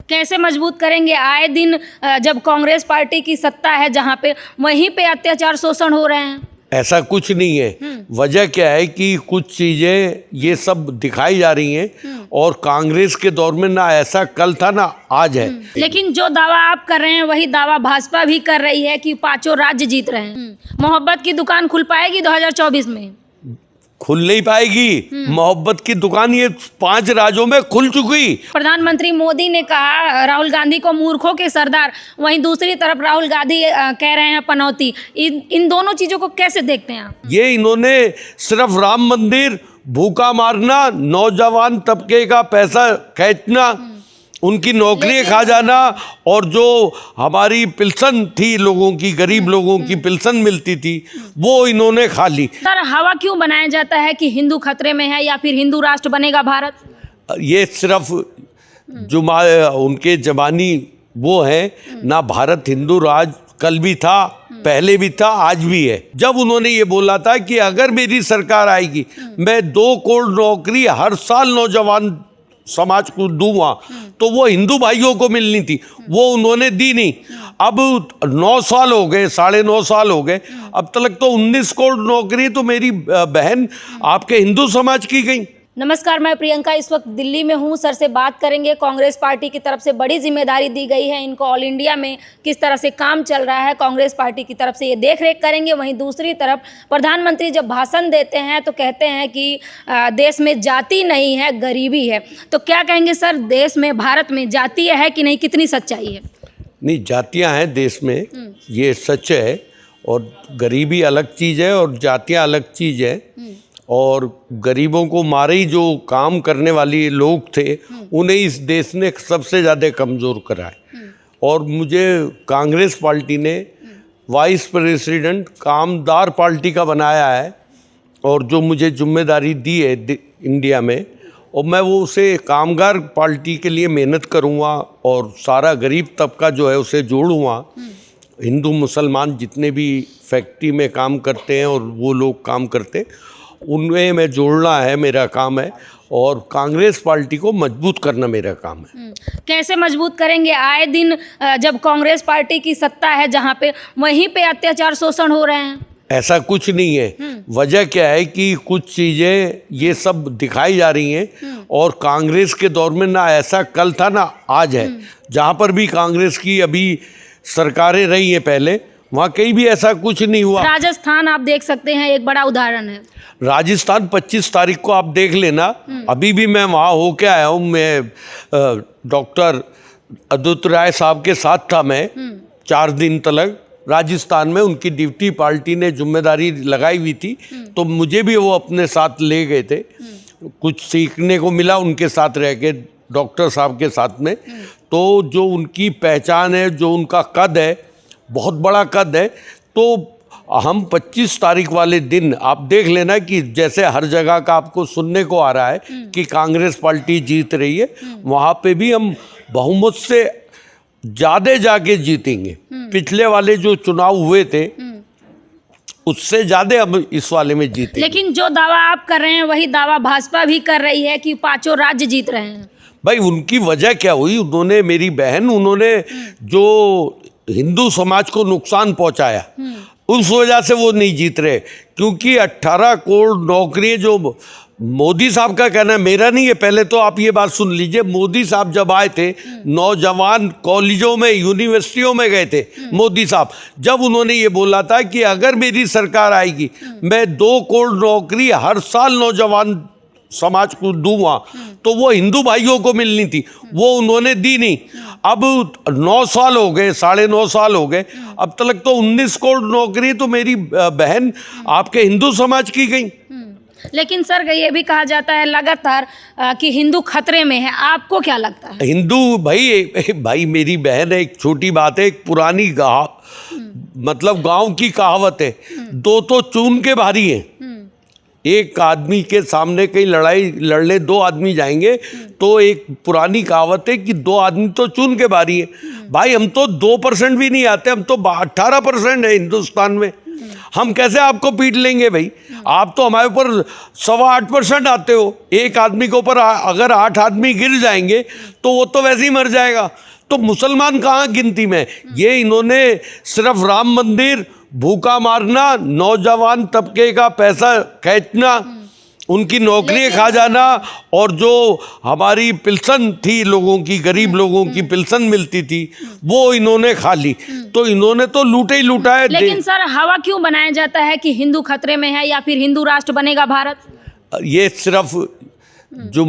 कैसे मजबूत करेंगे? आए दिन जब कांग्रेस पार्टी की सत्ता है जहां पे, वहीं पे अत्याचार शोषण हो रहे हैं। ऐसा कुछ नहीं है। वजह क्या है कि कुछ चीज़ें ये सब दिखाई जा रही हैं और कांग्रेस के दौर में ना ऐसा कल था ना आज है। लेकिन जो दावा आप कर रहे हैं वही दावा भाजपा भी कर रही है कि 5 राज्य जीत रहे हैं। मोहब्बत की दुकान खुल पाएगी 2024 में? खुल नहीं पाएगी। मोहब्बत की दुकान ये 5 राज्यों में खुल चुकी। प्रधानमंत्री मोदी ने कहा राहुल गांधी को मूर्खों के सरदार, वहीं दूसरी तरफ राहुल गांधी कह रहे हैं पनौती। इन दोनों चीजों को कैसे देखते हैं आप? ये इन्होंने सिर्फ राम मंदिर, भूखा मारना, नौजवान तबके का पैसा खींचना, उनकी नौकरी खा जाना और जो हमारी पिल्सन थी लोगों की, गरीब लोगों की पिल्सन मिलती थी, वो इन्होंने खा ली। सर, हवा क्यों बनाया जाता है कि हिंदू खतरे में है या फिर हिंदू राष्ट्र बनेगा भारत? ये सिर्फ जो उनके जबानी वो है ना। भारत हिंदू राज कल भी था, पहले भी था, आज भी है। जब उन्होंने ये बोला था कि अगर मेरी सरकार आएगी मैं 2 करोड़ नौकरी हर साल नौजवान समाज को दूंगा, तो वो हिंदू भाइयों को मिलनी थी, वो उन्होंने दी नहीं। अब 9 साल हो गए, 9.5 साल हो गए, अब तक तो 19 करोड़ नौकरी तो मेरी बहन आपके हिंदू समाज की गई। नमस्कार, मैं प्रियंका इस वक्त दिल्ली में हूँ। सर से बात करेंगे। कांग्रेस पार्टी की तरफ से बड़ी जिम्मेदारी दी गई है इनको, ऑल इंडिया में किस तरह से काम चल रहा है कांग्रेस पार्टी की तरफ से ये देख रेख करेंगे। वहीं दूसरी तरफ प्रधानमंत्री जब भाषण देते हैं तो कहते हैं कि देश में जाति नहीं है, गरीबी है। तो क्या कहेंगे सर, देश में, भारत में जाति है कि नहीं, कितनी सच्चाई है? नहीं, जातियां हैं देश में, ये सच है। और गरीबी अलग चीज़ है और जातियां अलग चीज़ है। और गरीबों को मारे ही जो काम करने वाली लोग थे उन्हें इस देश ने सबसे ज़्यादा कमज़ोर करा है। और मुझे कांग्रेस पार्टी ने वाइस प्रेसिडेंट कामदार पार्टी का बनाया है और जो मुझे जिम्मेदारी दी है इंडिया में, और मैं वो उसे कामगार पार्टी के लिए मेहनत करूँगा और सारा गरीब तबका जो है उसे जोड़ूँगा। हिंदू मुसलमान जितने भी फैक्ट्री में काम करते हैं और वो लोग काम करते हैं उनमें मैं जोड़ना है, मेरा काम है। और कांग्रेस पार्टी को मजबूत करना मेरा काम है। कैसे मजबूत करेंगे? आए दिन जब कांग्रेस पार्टी की सत्ता है जहां पे, वहीं पे अत्याचार शोषण हो रहे हैं। ऐसा कुछ नहीं है। वजह क्या है कि कुछ चीज़ें ये सब दिखाई जा रही हैं और कांग्रेस के दौर में ना ऐसा कल था ना आज है। जहाँ पर भी कांग्रेस की अभी सरकारें रही हैं पहले, वहाँ कहीं भी ऐसा कुछ नहीं हुआ। राजस्थान आप देख सकते हैं, एक बड़ा उदाहरण है। राजस्थान 25 तारीख को आप देख लेना, अभी भी मैं वहाँ होके आया हूँ। मैं डॉक्टर अद्वैत राय साहब के साथ था, मैं 4 दिन तक राजस्थान में, उनकी ड्यूटी पार्टी ने जिम्मेदारी लगाई हुई थी, तो मुझे भी वो अपने साथ ले गए थे। कुछ सीखने को मिला उनके साथ रह के, डॉक्टर साहब के साथ में। तो जो उनकी पहचान है, जो उनका कद है, बहुत बड़ा कद है। तो हम 25 तारीख वाले दिन आप देख लेना कि जैसे हर जगह का आपको सुनने को आ रहा है कि कांग्रेस पार्टी जीत रही है, वहाँ पे भी हम बहुमत से ज़्यादा जाके जीतेंगे। पिछले वाले जो चुनाव हुए थे उससे ज़्यादा हम इस वाले में जीतेंगे। लेकिन जो दावा आप कर रहे हैं वही दावा भाजपा भी कर रही है कि 5 राज्य जीत रहे हैं। भाई, उनकी वजह क्या हुई? उन्होंने, मेरी बहन, उन्होंने जो हिंदू समाज को नुकसान पहुंचाया, उस वजह से वो नहीं जीत रहे। क्योंकि 18 करोड़ नौकरी जो मोदी साहब का कहना है, मेरा नहीं है। पहले तो आप ये बात सुन लीजिए, मोदी साहब जब आए थे, नौजवान कॉलेजों में, यूनिवर्सिटियों में गए थे मोदी साहब, जब उन्होंने ये बोला था कि अगर मेरी सरकार आएगी मैं 2 करोड़ नौकरी हर साल नौजवान समाज को दूंगा, तो वो हिंदू भाइयों को मिलनी थी, वो उन्होंने दी नहीं। अब 9 साल हो गए, 9.5 साल हो गए, अब तक तो 19 करोड़ नौकरी तो मेरी बहन आपके हिंदू समाज की गई। लेकिन सर, ये भी कहा जाता है लगातार कि हिंदू खतरे में है। आपको क्या लगता है? हिंदू भाई मेरी बहन है, एक छोटी बात है, एक पुरानी मतलब गांव की कहावत है, 2 तो चून के भारी हैं। एक आदमी के सामने कहीं लड़ाई लड़ने 2 आदमी जाएंगे, तो एक पुरानी कहावत है कि 2 आदमी तो चून के भारी है। भाई, हम तो 2% भी नहीं आते, हम तो 18% है हिंदुस्तान में। हम कैसे आपको पीट लेंगे भाई? आप तो हमारे ऊपर 8.25% आते हो। एक आदमी के ऊपर अगर 8 आदमी गिर जाएंगे तो वो तो वैसे ही मर जाएगा। तो मुसलमान कहाँ गिनती में? ये इन्होंने सिर्फ राम मंदिर, भूखा मारना, नौजवान तबके का पैसा खींचना, उनकी नौकरी खा जाना, और जो हमारी पिल्सन थी लोगों की, गरीब लोगों की पिल्सन मिलती थी, वो इन्होंने खा ली। तो इन्होंने तो लूटे ही लूटा है। लेकिन सर हवा क्यों बनाया जाता है कि हिंदू खतरे में है या फिर हिंदू राष्ट्र बनेगा भारत? ये सिर्फ जो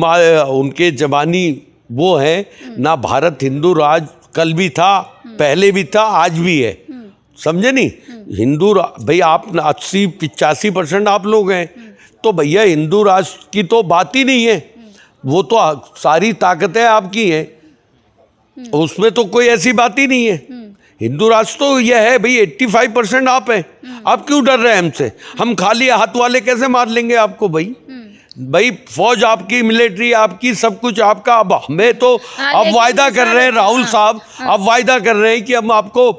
उनके जवानी वो है ना, भारत हिंदू राज कल भी था, पहले भी था, आज भी है, समझे नहीं? हिंदू भाई आप 80-85% आप लोग हैं, तो भैया हिंदू राष्ट्र की तो बात ही नहीं है। वो तो सारी ताकतें आपकी हैं, उसमें तो कोई ऐसी बात ही नहीं है। हिंदू राष्ट्र तो यह है भाई, 85% आप हैं। आप क्यों डर रहे हैं हमसे? हम खाली हाथ वाले कैसे मार लेंगे आपको भाई? भाई फौज आपकी, मिलिट्री आपकी, सब कुछ आपका। अब हमें तो अब वायदा कर रहे हैं राहुल साहब, अब वायदा कर रहे हैं कि हम आपको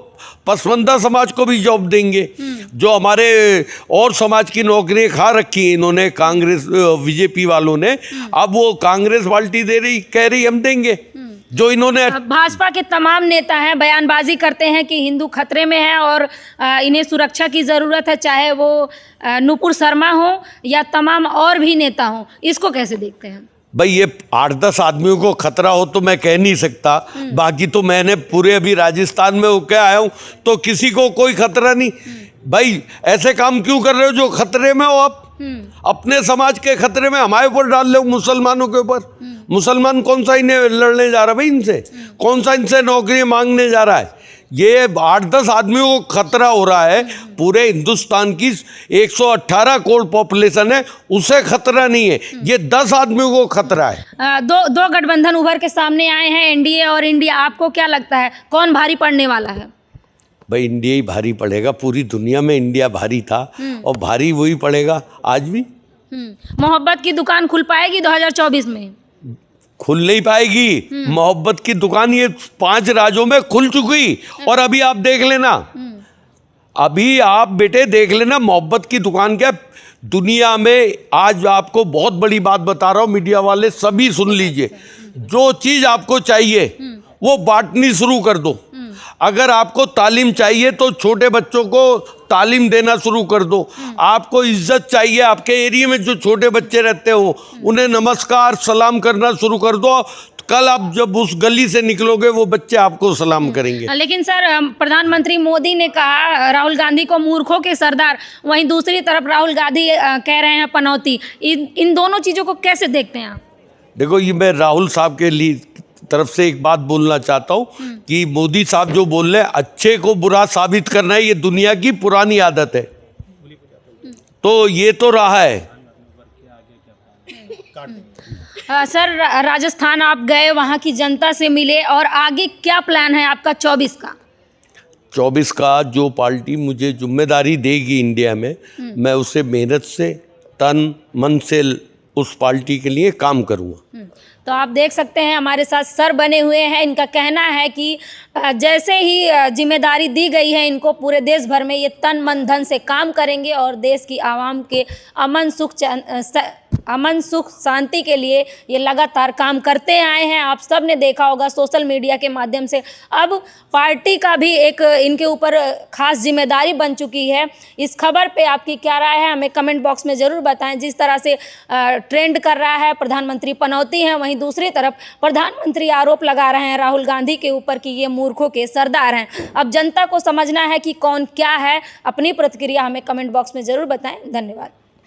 पसमानदा समाज को भी जॉब देंगे। जो हमारे और समाज की नौकरियां खा रखी है इन्होंने, कांग्रेस बीजेपी वालों ने, अब वो कांग्रेस पार्टी दे रही, कह रही हम देंगे। जो इन्होंने भाजपा के तमाम नेता हैं, बयानबाजी करते हैं कि हिंदू खतरे में है और इन्हें सुरक्षा की ज़रूरत है, चाहे वो नुपुर शर्मा हो या तमाम और भी नेता हो। इसको कैसे देखते हैं? भाई ये 8-10 आदमियों को खतरा हो तो मैं कह नहीं सकता, बाकी तो मैंने पूरे अभी राजस्थान में होके आया हूँ, तो किसी को कोई खतरा नहीं। भाई ऐसे काम क्यों कर रहे हो जो खतरे में हो? आप अपने समाज के खतरे में हमारे ऊपर डाल रहे हो, मुसलमानों के ऊपर। मुसलमान कौन सा इन्हें लड़ने जा रहा है भाई? इनसे कौन सा इनसे नौकरी मांगने जा रहा है? ये 8-10 आदमियों को खतरा हो रहा है। पूरे हिंदुस्तान की 118 करोड़ पॉपुलेशन है, उसे खतरा नहीं है, ये 10 आदमियों को खतरा है। दो गठबंधन उभर के सामने आए हैं, एनडीए और इंडिया। आपको क्या लगता है कौन भारी पड़ने वाला है? भाई इंडिया ही भारी पड़ेगा। पूरी दुनिया में इंडिया भारी था और भारी वही पड़ेगा आज भी। मोहब्बत की दुकान खुल पाएगी 2024 में? खुल नहीं पाएगी मोहब्बत की दुकान, ये 5 राज्यों में खुल चुकी। और अभी आप देख लेना, अभी आप बेटे देख लेना मोहब्बत की दुकान क्या दुनिया में। आज आपको बहुत बड़ी बात बता रहा हूँ, मीडिया वाले सभी सुन लीजिए। जो चीज़ आपको चाहिए वो बांटनी शुरू कर दो। अगर आपको तालीम चाहिए तो छोटे बच्चों को तालीम देना शुरू कर दो। आपको इज्जत चाहिए, आपके एरिया में जो छोटे बच्चे रहते हो उन्हें नमस्कार सलाम करना शुरू कर दो। कल आप जब उस गली से निकलोगे वो बच्चे आपको सलाम करेंगे। लेकिन सर प्रधानमंत्री मोदी ने कहा राहुल गांधी को मूर्खों के सरदार, वहीं दूसरी तरफ राहुल गांधी कह रहे हैं पनौती। इन दोनों चीज़ों को कैसे देखते हैं आप? देखो, ये मैं राहुल साहब के लिए तरफ से एक बात बोलना चाहता हूँ कि मोदी साहब जो बोल रहे हैं, अच्छे को बुरा साबित करना है, ये दुनिया की पुरानी आदत है। तो ये तो रहा है। सर राजस्थान आप गए, वहाँ की जनता से मिले, और आगे क्या प्लान है आपका 24 का? 24 का जो पार्टी मुझे जिम्मेदारी देगी इंडिया में, मैं उसे मेहनत से तन मन से उस पार्टी के लिए काम करूँगा। तो आप देख सकते हैं हमारे साथ सर बने हुए हैं। इनका कहना है कि जैसे ही जिम्मेदारी दी गई है इनको, पूरे देश भर में ये तन मन धन से काम करेंगे और देश की आवाम के अमन सुख शांति के लिए ये लगातार काम करते आए हैं। आप सब ने देखा होगा सोशल मीडिया के माध्यम से। अब पार्टी का भी एक इनके ऊपर खास जिम्मेदारी बन चुकी है। इस खबर पे आपकी क्या राय है हमें कमेंट बॉक्स में ज़रूर बताएं। जिस तरह से ट्रेंड कर रहा है, प्रधानमंत्री पनौती हैं, वहीं दूसरी तरफ प्रधानमंत्री आरोप लगा रहे हैं राहुल गांधी के ऊपर कि ये मूर्खों के सरदार हैं। अब जनता को समझना है कि कौन क्या है। अपनी प्रतिक्रिया हमें कमेंट बॉक्स में ज़रूर बताएं। धन्यवाद।